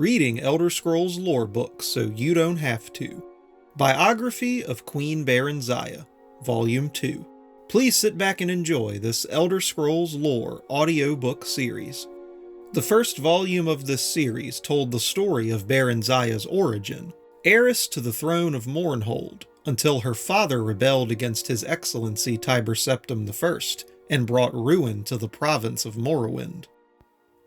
reading Elder Scrolls lore books so you don't have to. Biography of Queen Barenziah, Volume 2. Please sit back and enjoy this Elder Scrolls lore audiobook series. The first volume of this series told the story of Barenziah's origin, heiress to the throne of Mournhold, until her father rebelled against His Excellency Tiber Septim I and brought ruin to the province of Morrowind.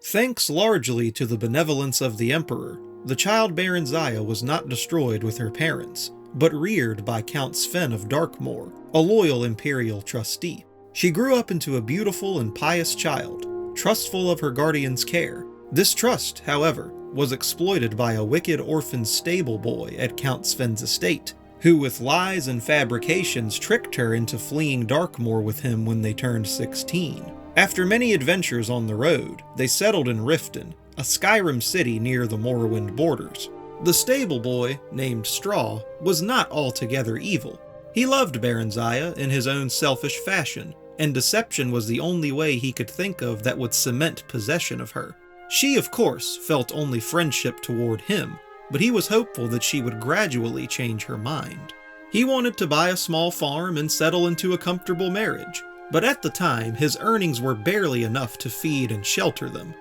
Thanks largely to the benevolence of the Emperor, the child Barenziah was not destroyed with her parents, but reared by Count Sven of Darkmoor, a loyal imperial trustee. She grew up into a beautiful and pious child, trustful of her guardian's care. This trust, however, was exploited by a wicked orphan stable boy at Count Sven's estate, who with lies and fabrications tricked her into fleeing Darkmoor with him when they turned 16. After many adventures on the road, they settled in Riften, a Skyrim city near the Morrowind borders. The stable boy, named Straw, was not altogether evil. He loved Barenziah in his own selfish fashion, and deception was the only way he could think of that would cement possession of her. She, of course, felt only friendship toward him, but he was hopeful that she would gradually change her mind. He wanted to buy a small farm and settle into a comfortable marriage, but at the time his earnings were barely enough to feed and shelter them.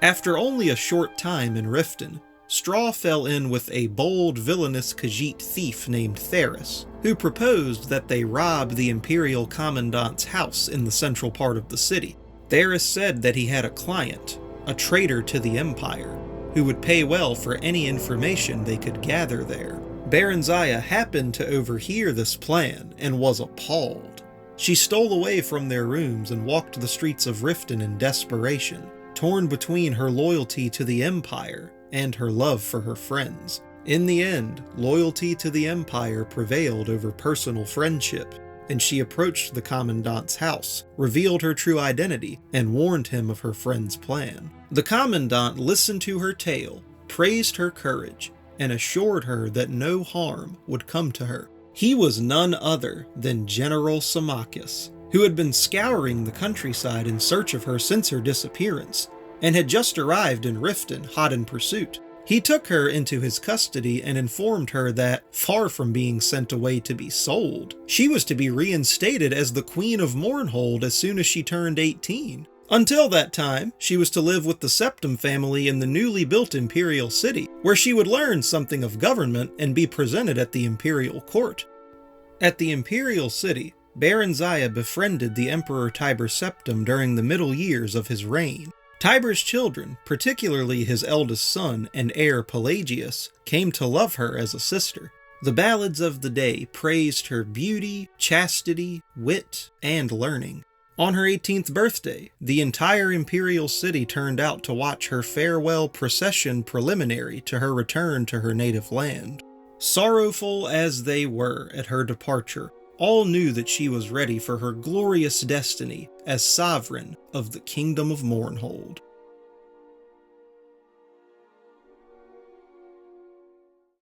After only a short time in Riften, Straw fell in with a bold, villainous Khajiit thief named Theris, who proposed that they rob the Imperial Commandant's house in the central part of the city. Theris said that he had a client, a traitor to the Empire, who would pay well for any information they could gather there. Barenziah happened to overhear this plan and was appalled. She stole away from their rooms and walked the streets of Riften in desperation, torn between her loyalty to the Empire and her love for her friends. In the end, loyalty to the Empire prevailed over personal friendship, and she approached the Commandant's house, revealed her true identity, and warned him of her friend's plan. The Commandant listened to her tale, praised her courage, and assured her that no harm would come to her. He was none other than General Symmachus, who had been scouring the countryside in search of her since her disappearance, and had just arrived in Riften hot in pursuit. He took her into his custody and informed her that, far from being sent away to be sold, she was to be reinstated as the Queen of Mournhold as soon as she turned 18. Until that time, she was to live with the Septim family in the newly built Imperial City, where she would learn something of government and be presented at the Imperial Court. At the Imperial City, Barenziah befriended the Emperor Tiber Septim during the middle years of his reign. Tiber's children, particularly his eldest son and heir Pelagius, came to love her as a sister. The ballads of the day praised her beauty, chastity, wit, and learning. On her 18th birthday, the entire imperial city turned out to watch her farewell procession preliminary to her return to her native land. Sorrowful as they were at her departure, all knew that she was ready for her glorious destiny as sovereign of the Kingdom of Mournhold.